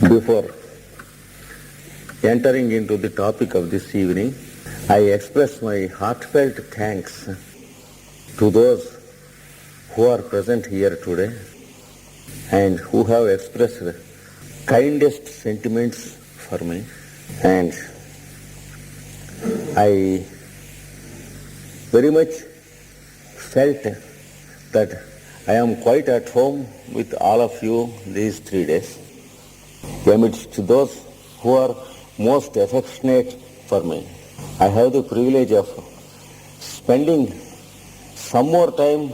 Before entering into the topic of this evening, I express my heartfelt thanks to those who are present here today and who have expressed the kindest sentiments for me. And I very much felt that I am quite at home with all of you these 3 days, amidst those who are most affectionate for me. I have the privilege of spending some more time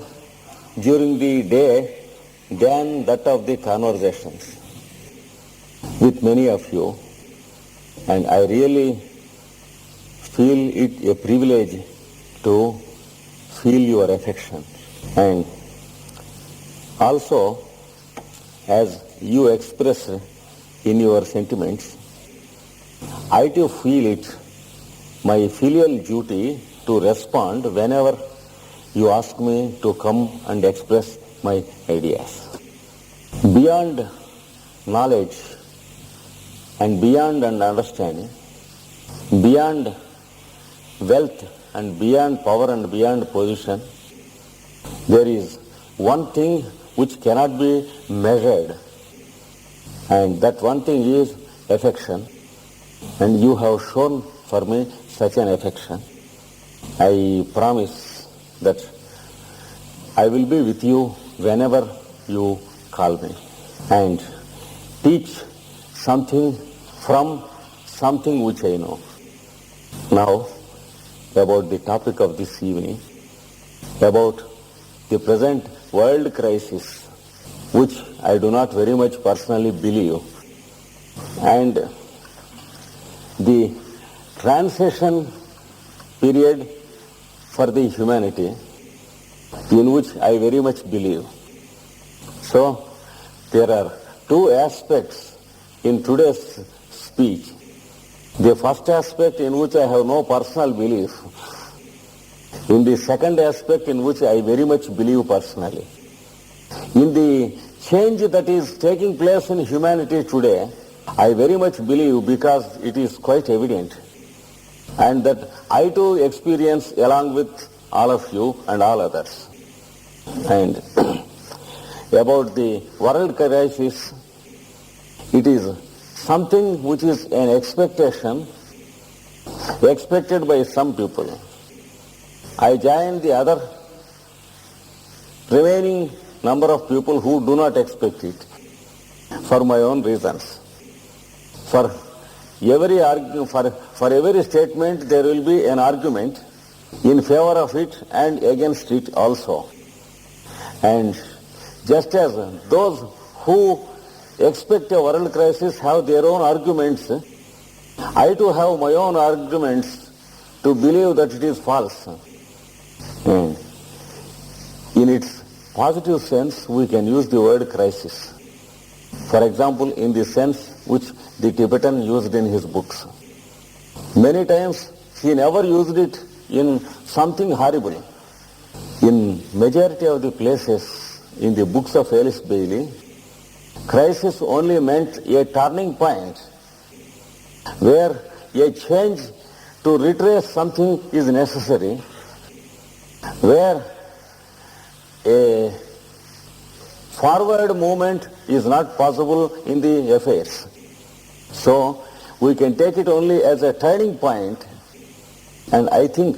during the day than that of the conversations with many of you, and I really feel it a privilege to feel your affection. And also, as you express in your sentiments, I too feel it my filial duty to respond whenever you ask me to come and express my ideas. Beyond knowledge and beyond understanding, beyond wealth and beyond power and beyond position, there is one thing which cannot be measured, and that one thing is affection. And you have shown for me such an affection. I promise that I will be with you whenever you call me and teach something from something which I know. Now, about the topic of this evening, about the present world crisis, which I do not very much personally believe, and the transition period for the humanity, in which I very much believe. So, there are two aspects in today's speech. The first aspect in which I have no personal belief, in the second aspect in which I very much believe personally. In the change that is taking place in humanity today, I very much believe because it is quite evident, and that I too experience along with all of you and all others. And about the world crisis, it is something which is an expectation expected by some people. I join the other remaining number of people who do not expect it for my own reasons. For every statement there will be an argument in favor of it and against it also. And just as those who expect a world crisis have their own arguments, I too have my own arguments to believe that it is false. And in its positive sense, we can use the word crisis. For example, in the sense which the Tibetan used in his books. Many times he never used it in something horrible. In majority of the places in the books of Alice Bailey, crisis only meant a turning point where a change to retrace something is necessary, where a forward movement is not possible in the affairs. So we can take it only as a turning point, and I think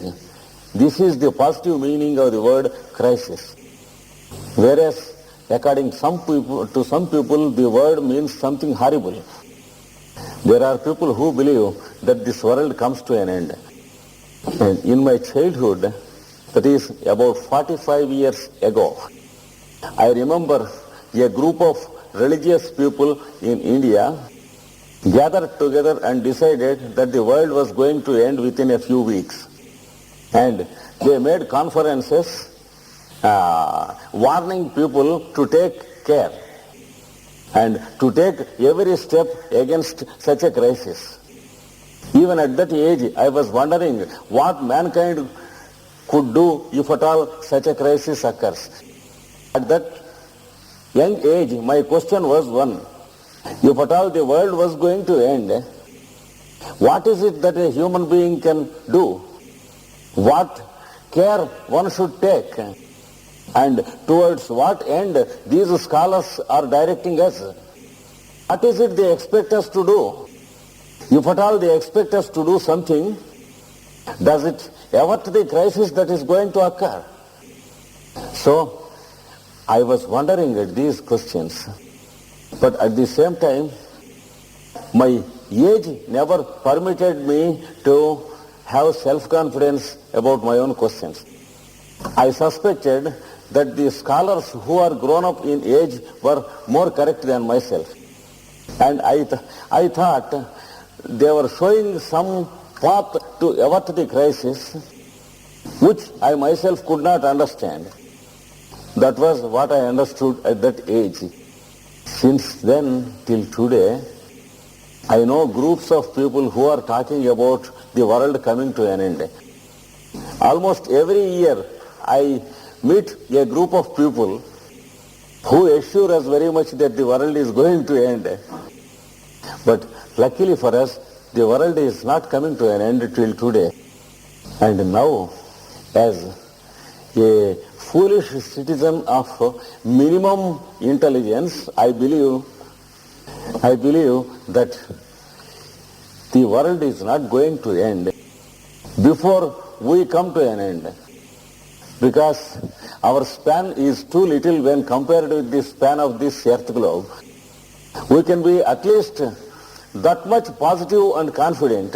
this is the positive meaning of the word crisis. Whereas according to some people the word means something horrible. There are people who believe that this world comes to an end. And in my childhood, that is about 45 years ago, I remember a group of religious people in India gathered together and decided that the world was going to end within a few weeks. And they made conferences warning people to take care and to take every step against such a crisis. Even at that age, I was wondering what mankind could do if at all such a crisis occurs. At that young age, my question was one: If at all the world was going to end, what is it that a human being can do? What care one should take? And towards what end these scholars are directing us? What is it they expect us to do? If at all they expect us to do something, does it avert the crisis that is going to occur? So, I was wondering at these questions, but at the same time, my age never permitted me to have self-confidence about my own questions. I suspected that the scholars who are grown up in age were more correct than myself. And I thought they were showing some path to avert the crisis, which I myself could not understand. That was what I understood at that age. Since then till today, I know groups of people who are talking about the world coming to an end. Almost every year I meet a group of people who assure us very much that the world is going to end. But luckily for us, the world is not coming to an end till today. And now, as a foolish citizen of minimum intelligence, I believe that the world is not going to end before we come to an end, because our span is too little when compared with the span of this earth globe. We can be at least that much positive and confident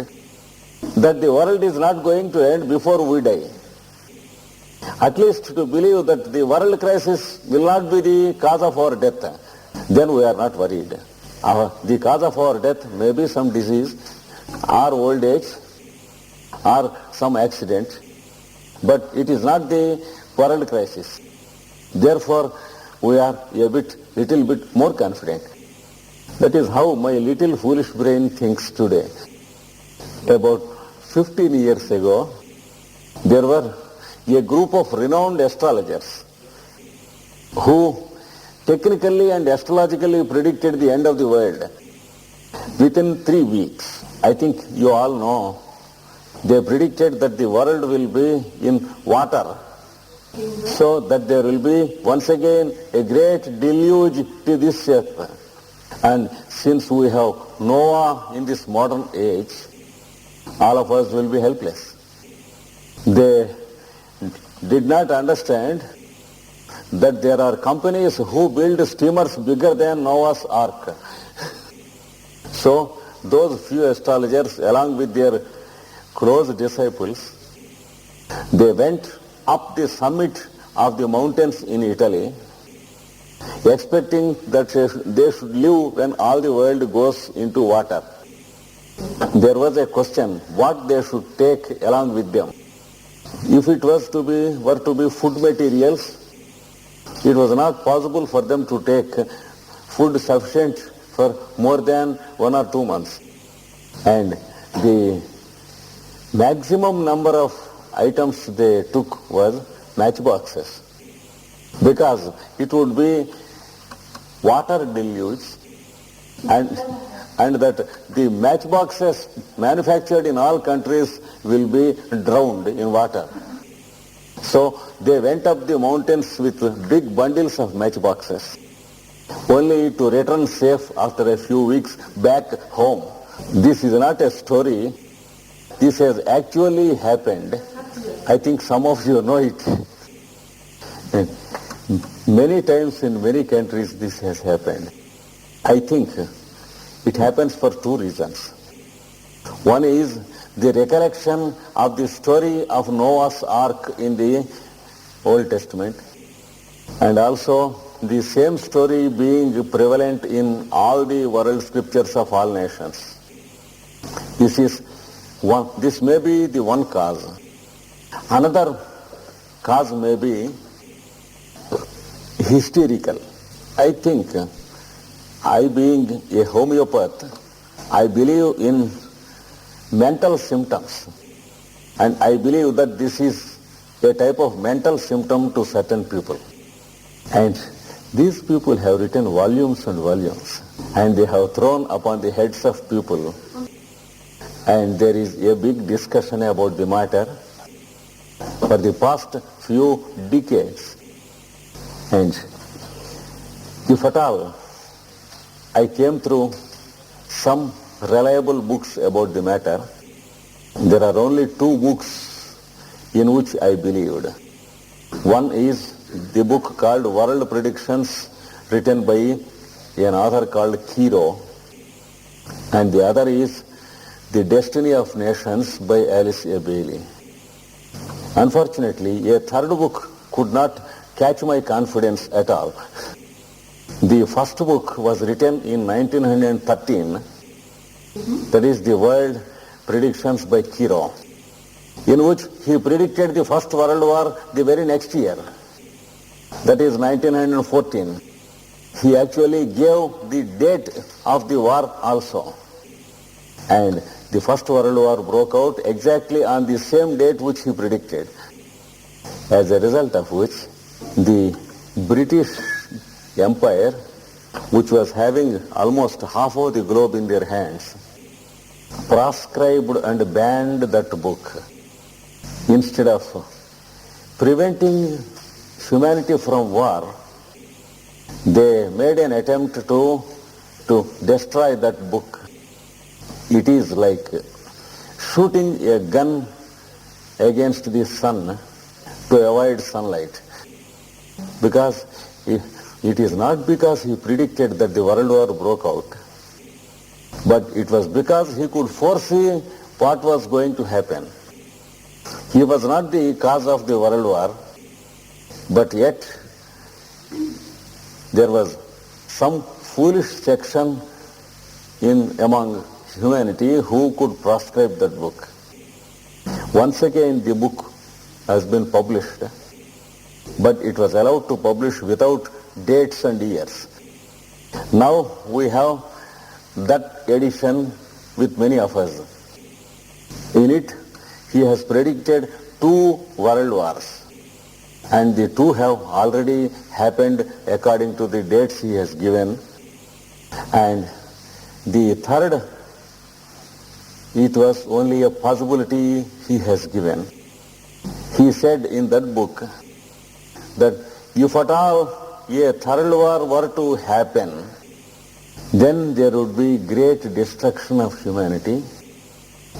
that the world is not going to end before we die. At least to believe that the world crisis will not be the cause of our death, then we are not worried. The cause of our death may be some disease, or old age, or some accident, but it is not the world crisis. Therefore, we are little bit more confident. That is how my little foolish brain thinks today. About 15 years ago, there were a group of renowned astrologers who technically and astrologically predicted the end of the world within 3 weeks. I think you all know. They predicted that the world will be in water, so that there will be once again a great deluge to this earth. And since we have Noah in this modern age, all of us will be helpless. They did not understand that there are companies who build steamers bigger than Noah's Ark. So those few astrologers, along with their close disciples, they went up the summit of the mountains in Italy, expecting that they should live when all the world goes into water. There was a question what they should take along with them. If it were to be food materials, it was not possible for them to take food sufficient for more than 1 or 2 months. And the maximum number of items they took was matchboxes, because it would be water deluge, and that the matchboxes manufactured in all countries will be drowned in water. So they went up the mountains with big bundles of matchboxes, only to return safe after a few weeks back home. This is not a story. This has actually happened. I think some of you know it. Many times in many countries this has happened. I think it happens for 2 reasons. One is the recollection of the story of Noah's Ark in the Old Testament, and also the same story being prevalent in all the world scriptures of all nations. This may be the one cause. Another cause may be hysterical. I think, I being a homeopath, I believe in mental symptoms, and I believe that this is a type of mental symptom to certain people. And These people have written volumes and volumes, and they have thrown upon the heads of people, and there is a big discussion about the matter for the past few decades. And if at all I came through some reliable books about the matter, there are only two books in which I believed. One is the book called World Predictions, written by an author called Kiro, and the other is The Destiny of Nations by Alice A. Bailey. Unfortunately, a third book could not catch my confidence at all. The first book was written in 1913, that is the World Predictions by Kiro, in which he predicted the First World War the very next year, that is 1914. He actually gave the date of the war also. And the First World War broke out exactly on the same date which he predicted, as a result of which the British Empire, which was having almost half of the globe in their hands, proscribed and banned that book. Instead of preventing humanity from war, they made an attempt to destroy that book. It is like shooting a gun against the sun to avoid sunlight. Because it is not because he predicted that the world war broke out, but it was because he could foresee what was going to happen. He was not the cause of the world war, but yet there was some foolish section among humanity who could proscribe that book. Once again the book has been published, but it was allowed to publish without dates and years. Now we have that edition with many of us. In it, he has predicted 2 world wars, and the 2 have already happened according to the dates he has given. And the third, it was only a possibility he has given. He said in that book that if at all a third war were to happen, then there would be great destruction of humanity,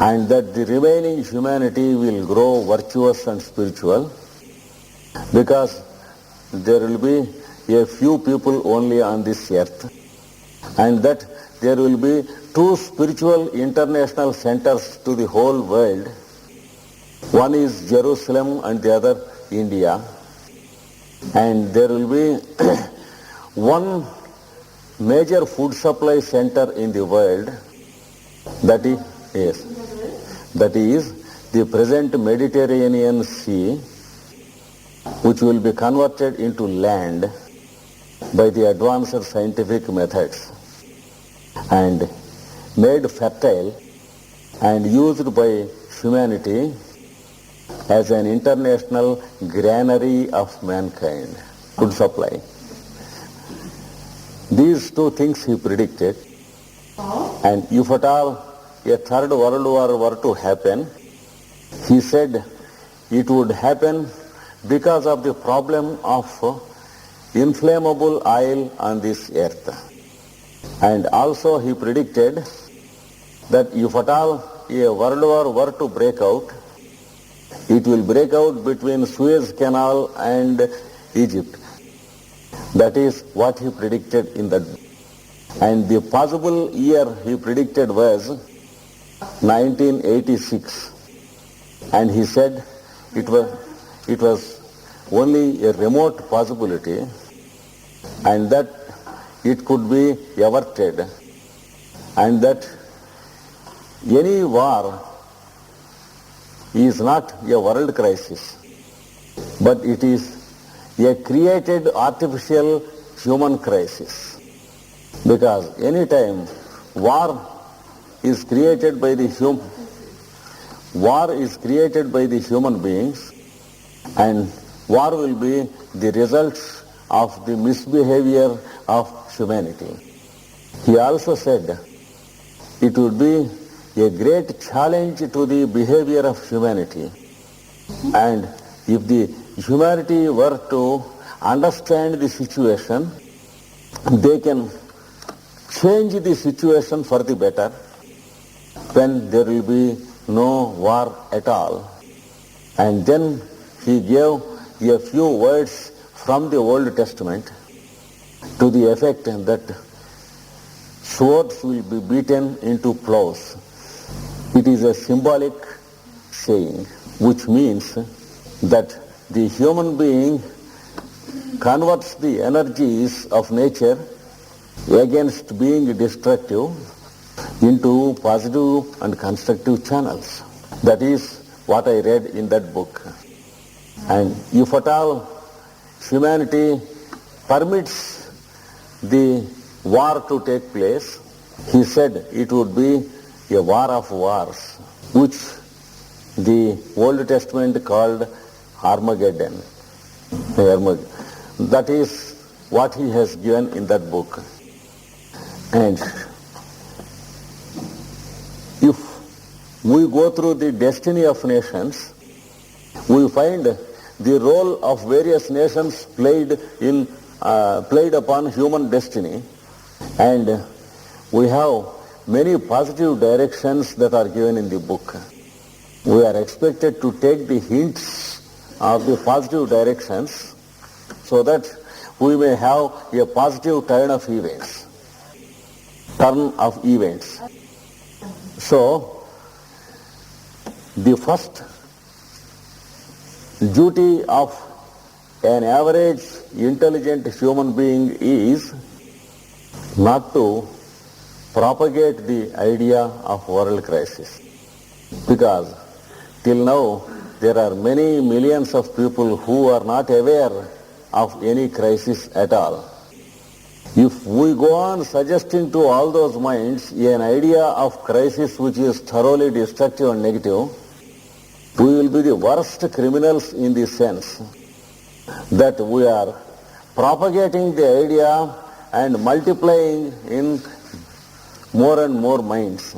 and that the remaining humanity will grow virtuous and spiritual, because there will be a few people only on this earth, and that there will be 2 spiritual international centers to the whole world. One is Jerusalem and the other India. And there will be one major food supply center in the world, that is the present Mediterranean Sea, which will be converted into land by the advanced scientific methods and made fertile and used by humanity as an international granary of mankind, food supply. These 2 things he predicted, and if at all a third world war were to happen, he said it would happen because of the problem of inflammable oil on this earth. And also he predicted that if at all a world war were to break out, it will break out between Suez Canal and Egypt. That is what he predicted in that. And the possible year he predicted was 1986. And he said it was only a remote possibility, and that it could be averted, and that any war is not a world crisis, but it is a created artificial human crisis. Because any time war is created by the human beings, and war will be the results of the misbehavior of humanity. He also said it would be a great challenge to the behavior of humanity. And if the humanity were to understand the situation, they can change the situation for the better, when there will be no war at all. And then he gave a few words from the Old Testament to the effect that swords will be beaten into plows. It is a symbolic saying, which means that the human being converts the energies of nature against being destructive into positive and constructive channels. That is what I read in that book. And if at all humanity permits the war to take place, he said it would be a war of wars, which the Old Testament called Armageddon. That is what he has given in that book. And if we go through the destiny of nations, we find the role of various nations played upon human destiny, and we have many positive directions that are given in the book. We are expected to take the hints of the positive directions so that we may have a positive turn of events. So, the first duty of an average intelligent human being is not to propagate the idea of world crisis, because till now there are many millions of people who are not aware of any crisis at all. If we go on suggesting to all those minds an idea of crisis which is thoroughly destructive and negative, we will be the worst criminals in the sense that we are propagating the idea and multiplying in more and more minds,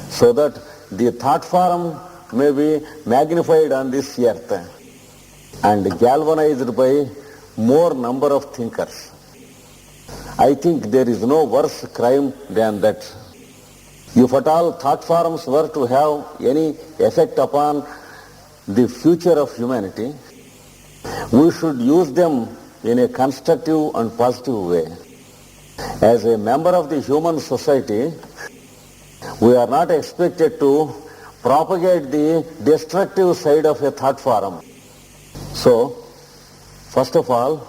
so that the thought form may be magnified on this earth and galvanized by more number of thinkers. I think there is no worse crime than that. If at all thought forms were to have any effect upon the future of humanity, we should use them in a constructive and positive way. As a member of the human society, we are not expected to propagate the destructive side of a thought form. So, first of all,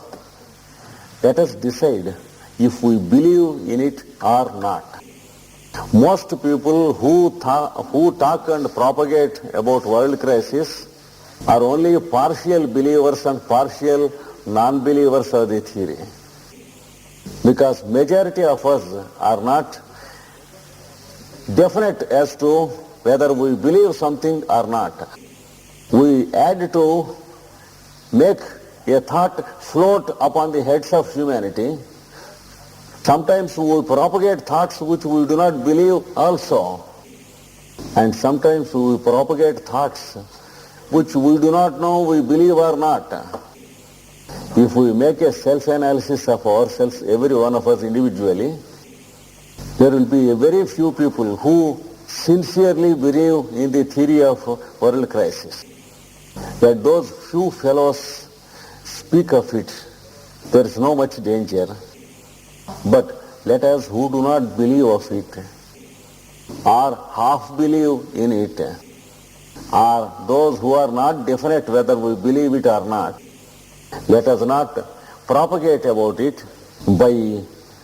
let us decide if we believe in it or not. Most people who talk and propagate about world crisis are only partial believers and partial non-believers of the theory. Because majority of us are not definite as to whether we believe something or not. We add to make a thought float upon the heads of humanity. Sometimes we propagate thoughts which we do not believe also. And sometimes we propagate thoughts which we do not know we believe or not. If we make a self-analysis of ourselves, every one of us individually, there will be a very few people who sincerely believe in the theory of world crisis. That those few fellows speak of it, there is no much danger. But let us who do not believe of it, or half believe in it, or those who are not definite whether we believe it or not, let us not propagate about it by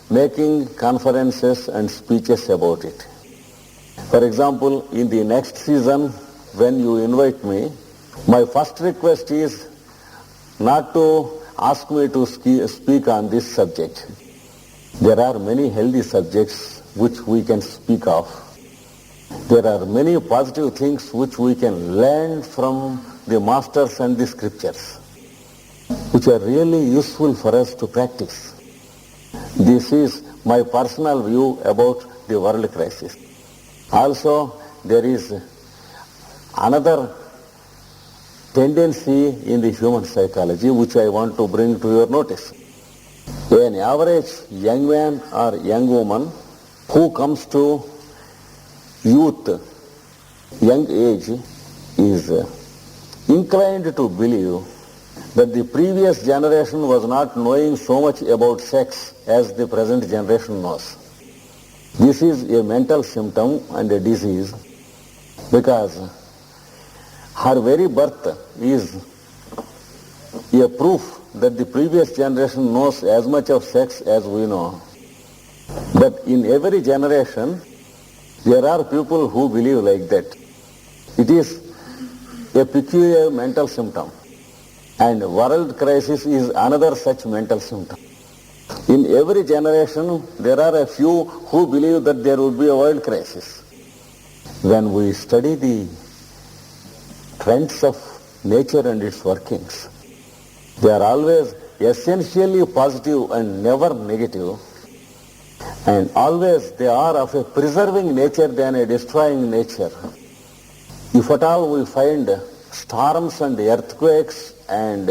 making conferences and speeches about it. For example, in the next season, when you invite me, my first request is not to ask me to speak on this subject. There are many healthy subjects which we can speak of. There are many positive things which we can learn from the masters and the scriptures. which are really useful for us to practice. This is my personal view about the world crisis. Also, there is another tendency in the human psychology which I want to bring to your notice. An average young man or young woman who comes to youth, young age, is inclined to believe that the previous generation was not knowing so much about sex as the present generation knows. This is a mental symptom and a disease because her very birth is a proof that the previous generation knows as much of sex as we know. But in every generation, there are people who believe like that. It is a peculiar mental symptom. And world crisis is another such mental symptom. In every generation, there are a few who believe that there would be a world crisis. When we study the trends of nature and its workings, they are always essentially positive and never negative. And always they are of a preserving nature than a destroying nature. If at all we find storms and earthquakes and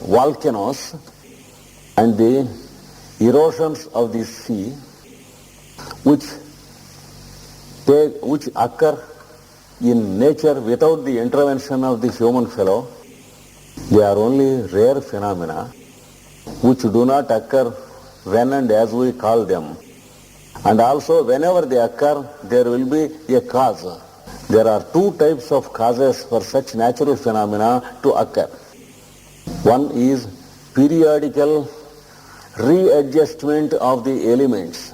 volcanoes and the erosions of the sea which occur in nature without the intervention of the human fellow, they are only rare phenomena which do not occur when and as we call them. And also whenever they occur, there will be a cause. There are two types of causes for such natural phenomena to occur. One is periodical readjustment of the elements,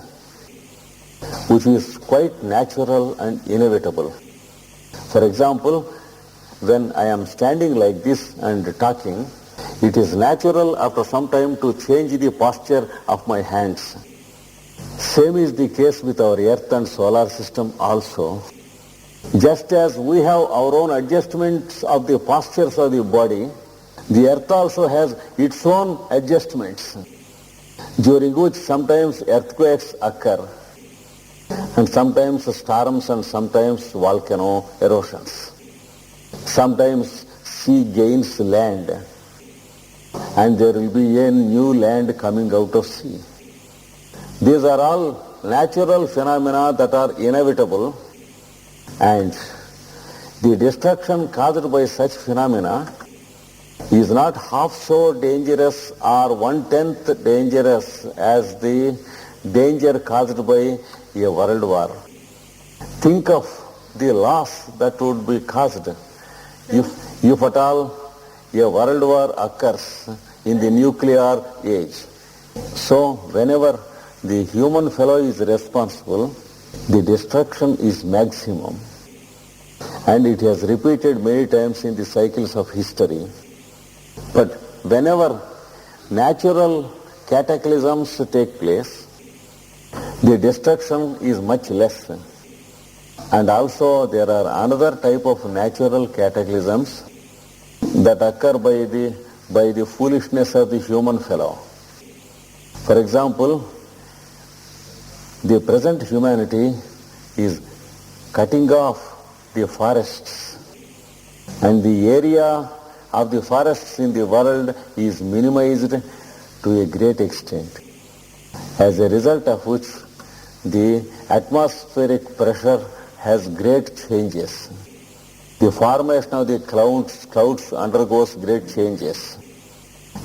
which is quite natural and inevitable. For example, when I am standing like this and talking, it is natural after some time to change the posture of my hands. Same is the case with our earth and solar system also. Just as we have our own adjustments of the postures of the body, the earth also has its own adjustments, during which sometimes earthquakes occur, and sometimes storms and sometimes volcano erosions. Sometimes sea gains land, and there will be a new land coming out of sea. These are all natural phenomena that are inevitable, and the destruction caused by such phenomena is not half so dangerous or 1/10 dangerous as the danger caused by a world war. Think of the loss that would be caused if at all a world war occurs in the nuclear age. So whenever the human fellow is responsible, the destruction is maximum. And it has repeated many times in the cycles of history. But whenever natural cataclysms take place, the destruction is much less. And also there are another type of natural cataclysms that occur by the foolishness of the human fellow. For example, the present humanity is cutting off the forests, and the area of the forests in the world is minimized to a great extent, as a result of which the atmospheric pressure has great changes. The formation of the clouds undergoes great changes,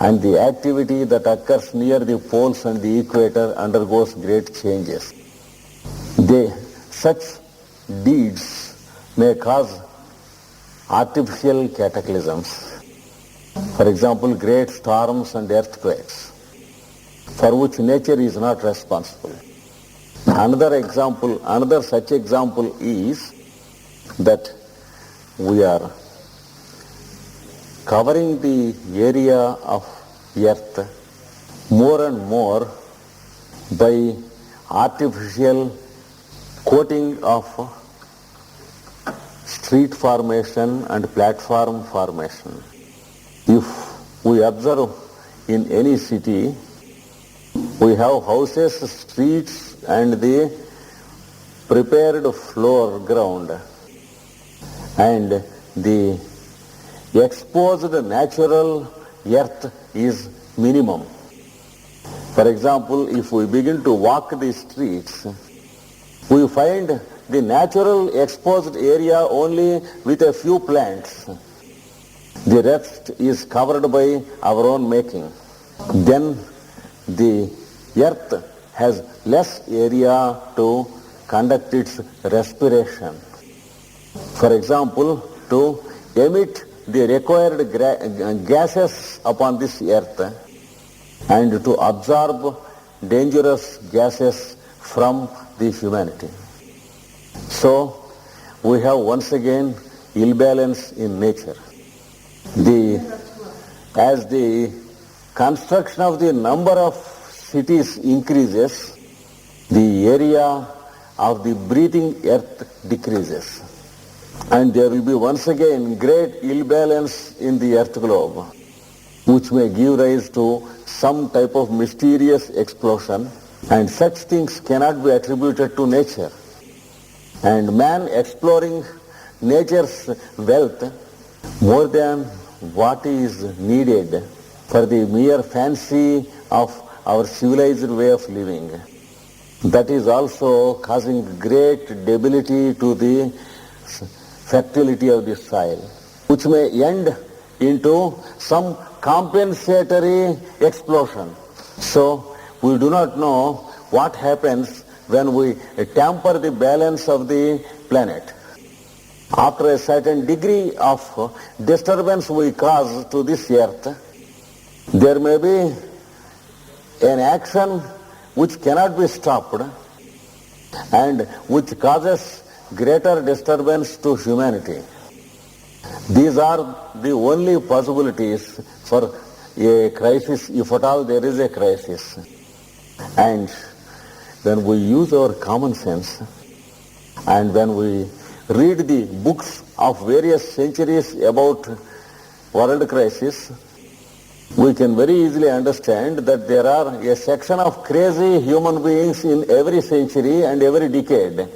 and the activity that occurs near the poles and the equator undergoes great changes. Such deeds may cause artificial cataclysms. For example, great storms and earthquakes, for which nature is not responsible. Another such example is that we are covering the area of earth more and more by artificial coating of street formation and platform formation. If we observe in any city, we have houses, streets, and the prepared floor ground, and the exposed natural earth is minimum. For example, if we begin to walk the streets, we find the natural exposed area only with a few plants. The rest is covered by our own making. Then the earth has less area to conduct its respiration. For example, to emit the required gases upon this earth and to absorb dangerous gases from the humanity. So we have once again imbalance in nature. As the construction of the number of cities increases, the area of the breathing earth decreases. And there will be once again great imbalance in the earth globe, which may give rise to some type of mysterious explosion, and such things cannot be attributed to nature. And man exploring nature's wealth more than what is needed for the mere fancy of our civilized way of living. That is also causing great debility to the fertility of the soil, which may end into some compensatory explosion. So we do not know what happens when we tamper the balance of the planet. After a certain degree of disturbance we cause to this earth, there may be an action which cannot be stopped and which causes greater disturbance to humanity. These are the only possibilities for a crisis, if at all there is a crisis. And when we use our common sense and when we read the books of various centuries about world crisis, we can very easily understand that there are a section of crazy human beings in every century and every decade.